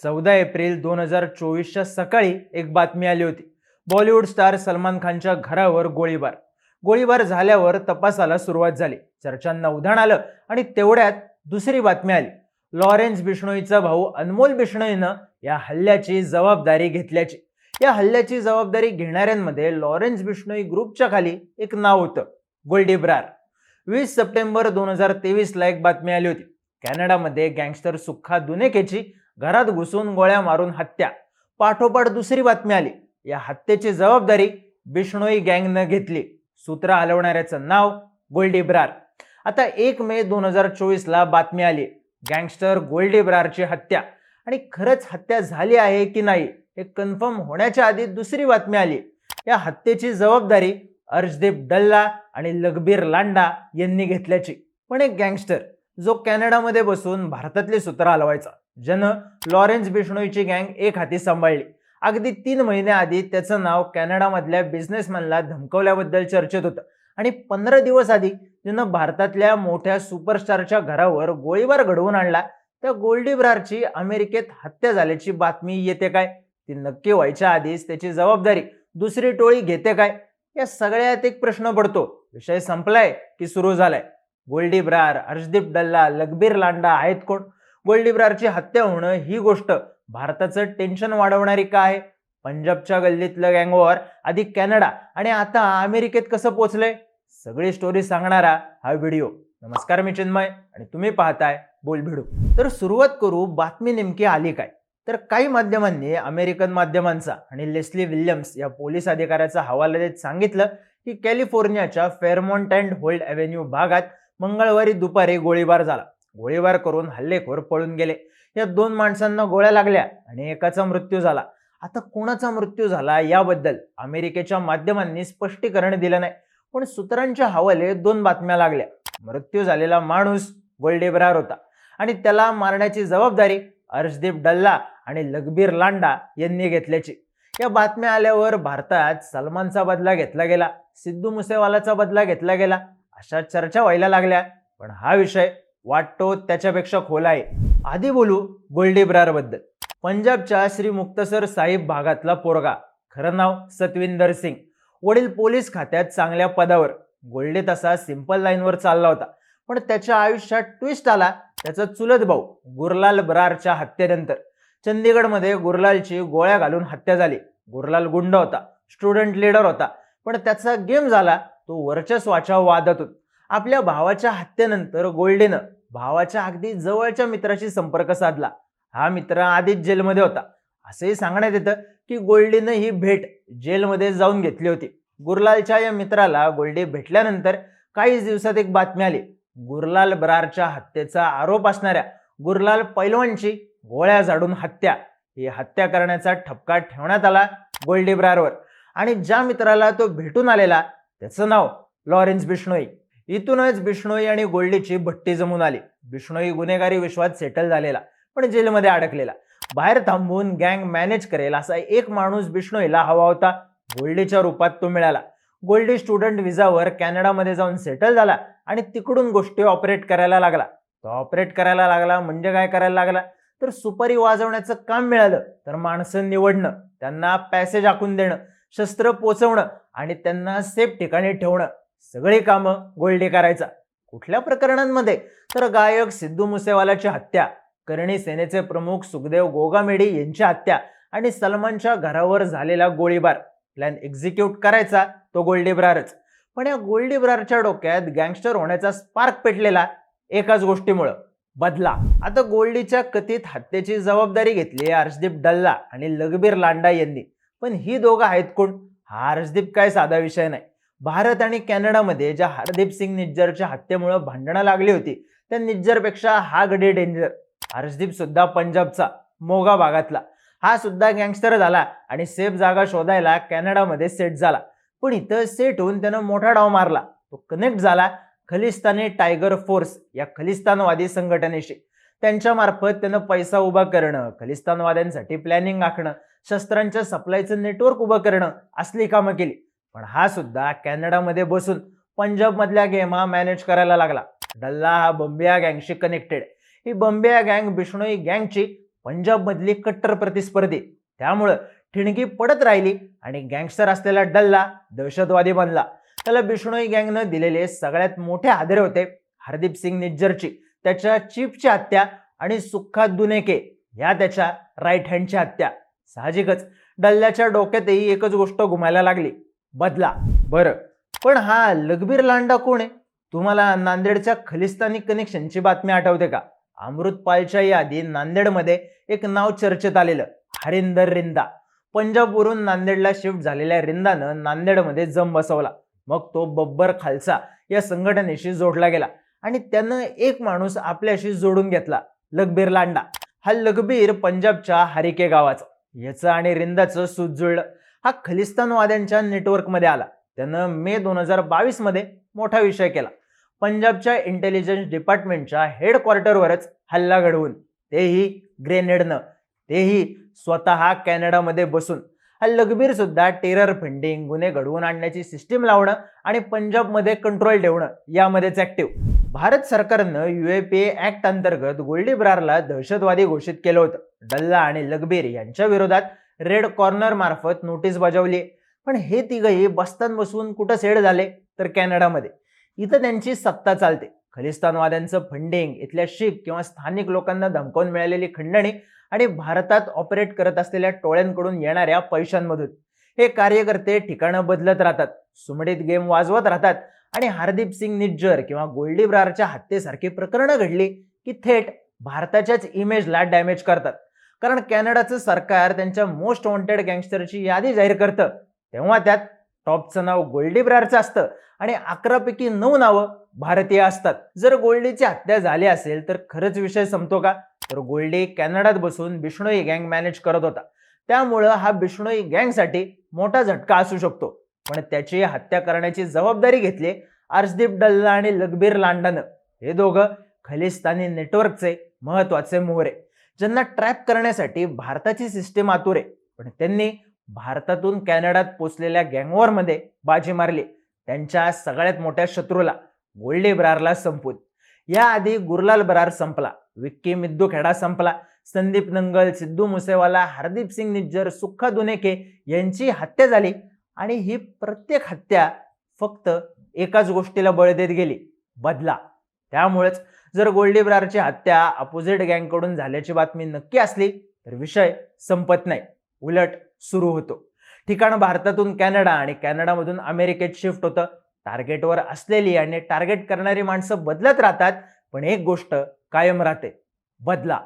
14 April 2024च्या सकाळी एक बातमी आली होती. बॉलिवूड स्टार सलमान खानच्या घरावर गोळीबार. गोळीबार झाल्यावर तपासाला सुरुवात झाली. चर्चांना उधाण आलं आणि तेवढ्यात दुसरी बातमी आली. लॉरेन्स बिश्नोईचा भाऊ अनमोल बिश्नोईनं या हल्ल्याची जबाबदारी घेतल्याची. या हल्ल्याची जबाबदारी घेणाऱ्यांमध्ये लॉरेन्स बिश्नोई ग्रुपच्या खाली एक नाव होतं, गोल्डी ब्रार. 20 सप्टेंबर 2023ला एक बातमी आली होती. कॅनडामध्ये गँगस्टर सुक्खा दुनेकेची घरात घुसून गोळ्या मारून हत्या. पाठोपाठ दुसरी बातमी आली. या हत्येची जबाबदारी बिश्नोई गँगनं घेतली. सूत्र हलवणाऱ्याचं नाव गोल्डी ब्रार. आता 1 मे 2024ला बातमी आली, गँगस्टर गोल्डी ब्रारची हत्या. आणि खरंच हत्या झाली आहे की नाही हे कन्फर्म होण्याच्या आधी दुसरी बातमी आली. या हत्येची जबाबदारी अर्शदीप डल्ला आणि लखबीर लांडा यांनी घेतल्याची. पण एक गँगस्टर जो कॅनडामध्ये बसून भारतातली सूत्र हलवायचा, ज्यानं लॉरेन्स बिश्नोईची गँग एक हाती सांभाळली. अगदी 3 महिन्याआधी त्याचं नाव कॅनडामधल्या बिझनेसमॅनला धमकवल्याबद्दल चर्चेत होतं. आणि 15 दिवस आधी ज्यानं भारतातल्या मोठ्या सुपरस्टारच्या घरावर गोळीबार घडवून आणला, त्या गोल्डी ब्रारची अमेरिकेत हत्या झाल्याची बातमी येते काय? ती नक्की व्हायच्या आधीच त्याची जबाबदारी दुसरी टोळी घेते काय? या सगळ्यात एक प्रश्न पडतो. विषय संपलाय की सुरू झालाय? गोल्डी ब्रार, अर्शदीप डल्ला, लखबीर लांडा आहेत कोण? गोल्डी ब्रारची हत्या होणं ही गोष्ट भारताचं टेन्शन वाढवणारी का आहे? पंजाबच्या गल्लीतलं गँगवॉर आधी कॅनडा आणि आता अमेरिकेत कसं पोहोचलंय? सगळी स्टोरी सांगणारा हा व्हिडिओ. नमस्कार, मी चिन्मय आणि तुम्ही पाहताय बोलभिडू. तर सुरुवात करू, बातमी नेमकी आली काय? तर काही माध्यमांनी, अमेरिकन माध्यमांचा आणि लेस्ली विल्यम्स या पोलीस अधिकाऱ्याचा हवाला देत सांगितलं की कॅलिफोर्नियाच्या फेअरमॉन्ट अँड होल्ड एव्हेन्यू भागात मंगळवारी दुपारी गोळीबार झाला. गोळीबार करून हल्लेखोर पळून गेले. या 2 माणसांना गोळ्या लागल्या आणि एकाचा मृत्यू झाला. आता कोणाचा मृत्यू झाला याबद्दल अमेरिकेच्या माध्यमांनी स्पष्टीकरण दिलं नाही. पण सूत्रांच्या हवाले 2 बातम्या लागल्या. मृत्यू झालेला माणूस गोल्डी ब्रार होता आणि त्याला मारण्याची जबाबदारी अर्शदीप डल्ला आणि लखबीर लांडा यांनी घेतल्याची. या बातम्या आल्यावर भारतात सलमानचा बदला घेतला गेला, सिद्धू मुसेवालाचा बदला घेतला गेला, अशा चर्चा व्हायला लागल्या. पण हा विषय वाटतो त्याच्यापेक्षा खोल आहे. आधी बोलू गोल्डी ब्रार बद्दल. पंजाबच्या श्री मुक्तसर साहिब भागातला पोरगा, खरं नाव सतविंदर सिंग. वडील पोलीस खात्यात चांगल्या पदावर. गोल्डी तसा सिंपल लाईनवर चालला होता. पण त्याच्या आयुष्यात ट्विस्ट आला त्याचा चुलत भाऊ गुरलाल ब्रारच्या हत्येनंतर. चंदीगडमध्ये गुरलालची गोळ्या घालून हत्या झाली. गुरलाल गुंड होता, स्टुडंट लीडर होता. पण त्याचा गेम झाला तो वर्चस्वाच्या वादात होता. आपल्या भावाच्या हत्येनंतर गोल्डीनं भावाच्या अगदी जवळच्या मित्राशी संपर्क साधला. हा मित्र आधीच जेलमध्ये होता. असंही सांगण्यात येतं की गोल्डीनं ही भेट जेलमध्ये जाऊन घेतली होती. गुरलालच्या या मित्राला गोल्डी भेटल्यानंतर काहीच दिवसात एक बातमी आली. गुरलाल ब्रारच्या हत्येचा आरोप असणाऱ्या गुरलाल पैलवानची गोळ्या झाडून हत्या. ही हत्या करण्याचा ठपका ठेवण्यात आला गोल्डी ब्रारवर. आणि ज्या मित्राला तो भेटून आलेला त्याचं नाव लॉरेन्स बिश्नोई. इथूनच बिश्नोई आणि गोल्डीची भट्टी जमून आली. बिश्नोई गुन्हेगारी विश्वात सेटल झालेला पण जेलमध्ये अडकलेला. बाहेर थांबून गँग मॅनेज करेल असा एक माणूस बिश्नोईला हवा होता. गोल्डीच्या रूपात तो मिळाला. गोल्डी स्टुडंट विजावर कॅनडामध्ये जाऊन सेटल झाला आणि तिकडून गोष्टी ऑपरेट करायला लागला. तो ऑपरेट करायला लागला म्हणजे काय करायला लागला? तर सुपारी वाजवण्याचं काम मिळालं तर माणसं निवडणं, त्यांना पॅसेज आखून देणं, शस्त्र पोचवणं आणि त्यांना सेफ ठिकाणी ठेवणं, सगळी कामं गोल्डी करायचा. कुठल्या प्रकरणांमध्ये? तर गायक सिद्धू मुसेवालाची हत्या, करणी सेनेचे प्रमुख सुखदेव गोगामेडी यांची हत्या आणि सलमानच्या घरावर झालेला गोळीबार. प्लॅन एक्झिक्यूट करायचा तो गोल्डी ब्रारच. पण या गोल्डी ब्रारच्या डोक्यात गँगस्टर होण्याचा स्पार्क पेटलेला एकाच गोष्टीमुळं, बदला. आता गोल्डीच्या कथित हत्येची जबाबदारी घेतली अर्शदीप डल्ला आणि लखबीर लांडा यांनी. पण ही दोघं आहेत कोण? हा अर्शदीप काय साधा विषय नाही. भारत आणि कॅनडामध्ये ज्या हरदीप सिंग निज्जरच्या हत्येमुळे भांडणं लागली होती त्या निज्जरपेक्षा हा गडी डेंजर. अर्शदीप सुद्धा पंजाबचा, मोगा भागातला. हा सुद्धा गँगस्टर झाला आणि सेफ जागा शोधायला कॅनडामध्ये सेट झाला. पण इथं सेट होऊन त्यानं मोठा डाव मारला. तो कनेक्ट झाला खलिस्तानी टायगर फोर्स या खलिस्तानवादी संघटनेशी. त्यांच्या मार्फत त्यानं पैसा उभा करणं, खलिस्तानवाद्यांसाठी प्लॅनिंग आखणं, शस्त्रांच्या सप्लायचं नेटवर्क उभं करणं असली कामं केली. पण हा सुद्धा कॅनडामध्ये बसून पंजाब मधल्या गेमा मॅनेज करायला लागला. डल्ला हा बंबिया गँगशी कनेक्टेड. ही बंबिया गँग बिश्नोई गँगची पंजाबमधली कट्टर प्रतिस्पर्धी. त्यामुळं ठिणगी पडत राहिली आणि गँगस्टर असलेला डल्ला दहशतवादी बनला. त्याला बिश्नोई गँगनं दिलेले सगळ्यात मोठे आधार होते हरदीप सिंग निज्जरची, त्याच्या चीफची हत्या आणि सुक्खा दुनेके या त्याच्या राईट हँडची हत्या. साहजिकच डल्ल्याच्या डोक्यातही एकच गोष्ट घुमायला लागली, बदला. बरं, पण हा लखबीर लांडा कोण आहे? तुम्हाला नांदेडच्या खलिस्तानी कनेक्शनची बातमी आठवते का? अमृतपालच्या यादी नांदेडमध्ये एक नाव चर्चेत आलेलं, हरिंदर रिंदा. पंजाबवरून नांदेडला शिफ्ट झालेल्या रिंदानं नांदेडमध्ये जम बसवला. मग तो बब्बर खालसा या संघटनेशी जोडला गेला आणि त्यानं एक माणूस आपल्याशी जोडून घेतला, लखबीर लांडा. हा लखबीर पंजाबच्या हरिके गावाचा. याचं आणि रिंदाचं सूत जुळलं. हा खलिस्तानवाद्यांच्या नेटवर्कमध्ये आला. त्यानं मे 2022 मध्ये मोठा विषय केला. पंजाबच्या इंटेलिजन्स डिपार्टमेंटच्या हेडक्वार्टरवरच हल्ला घडवून, तेही ग्रेनेडनं, तेही स्वतः कॅनडामध्ये बसून. हा लखबीर सुद्धा टेरर फंडिंग, गुन्हे घडवून आणण्याची सिस्टीम लावणं आणि पंजाबमध्ये कंट्रोल ठेवणं यामध्येच ऍक्टिव्ह. भारत सरकारनं UAPA ऍक्ट अंतर्गत गोल्डी ब्रारला दहशतवादी घोषित केलं होतं. डल्ला आणि लखबीर यांच्या विरोधात रेड कॉर्नर मार्फत नोटीस बजावली. पण हे तिघही बसतान बसून कुठं सेट झाले तर कॅनडामध्ये. इथं त्यांची सत्ता चालते. खलिस्तानवाद्यांचं फंडिंग, इथल्या शीख किंवा स्थानिक लोकांना धमकावून मिळालेली खंडणी आणि भारतात ऑपरेट करत असलेल्या टोळ्यांकडून येणाऱ्या पैशांमधून. हे कार्यकर्ते ठिकाणं बदलत राहतात, सुमडीत गेम वाजवत राहतात आणि हरदीप सिंग निज्जर किंवा गोल्डी ब्रारच्या हत्येसारखी प्रकरणं घडली की थेट भारताच्याच इमेजला डॅमेज करतात. कारण कॅनडाचं सरकार त्यांच्या मोस्ट वॉन्टेड गँगस्टरची यादी जाहीर करतं, तेव्हा त्यात टॉपचं नाव गोल्डी ब्रारचं असतं आणि 11 पैकी 9 नावं भारतीय असतात. जर गोल्डीची हत्या झाली असेल तर खरंच विषय संपतो का? तर गोल्डी कॅनडात बसून बिश्नोई गँग मॅनेज करत होता. त्यामुळं हा बिश्नोई गँगसाठी मोठा झटका असू शकतो. पण त्याची हत्या करण्याची जबाबदारी घेतली अर्शदीप डल्ला आणि लखबीर लांडानं. हे दोघं खलिस्तानी नेटवर्कचे महत्वाचे मोहरे, ज्यांना ट्रॅप करण्यासाठी भारताची सिस्टीम आतुर आहे. पण त्यांनी भारतातून कॅनडात पोचलेल्या गँगवॉरमध्ये बाजी मारली, त्यांच्या सगळ्यात मोठ्या शत्रूला गोल्डी ब्रारला संपवून. याआधी गुरलाल बरार संपला, विक्की मिद्दू खेडा संपला, संदीप नंगल, सिद्धू मुसेवाला, हरदीप सिंग निज्जर, सुक्खा दुनेके यांची हत्या झाली. आणि ही प्रत्येक हत्या फक्त एकाच गोष्टीला बळ देत गेली, बदला. त्यामुळेच जर गोल्डी ब्रारची हत्या अपोजिट गँगकडून झाल्याची बातमी नक्की असली तर विषय संपत नाही, उलट सुरू होतो. ठिकाण भारतातून कॅनडा आणि कॅनडामधून अमेरिकेत शिफ्ट होतं. टार्गेटवर असलेली आणि टार्गेट करणारी माणसं बदलत राहतात, पण एक गोष्ट कायम राहते, बदला.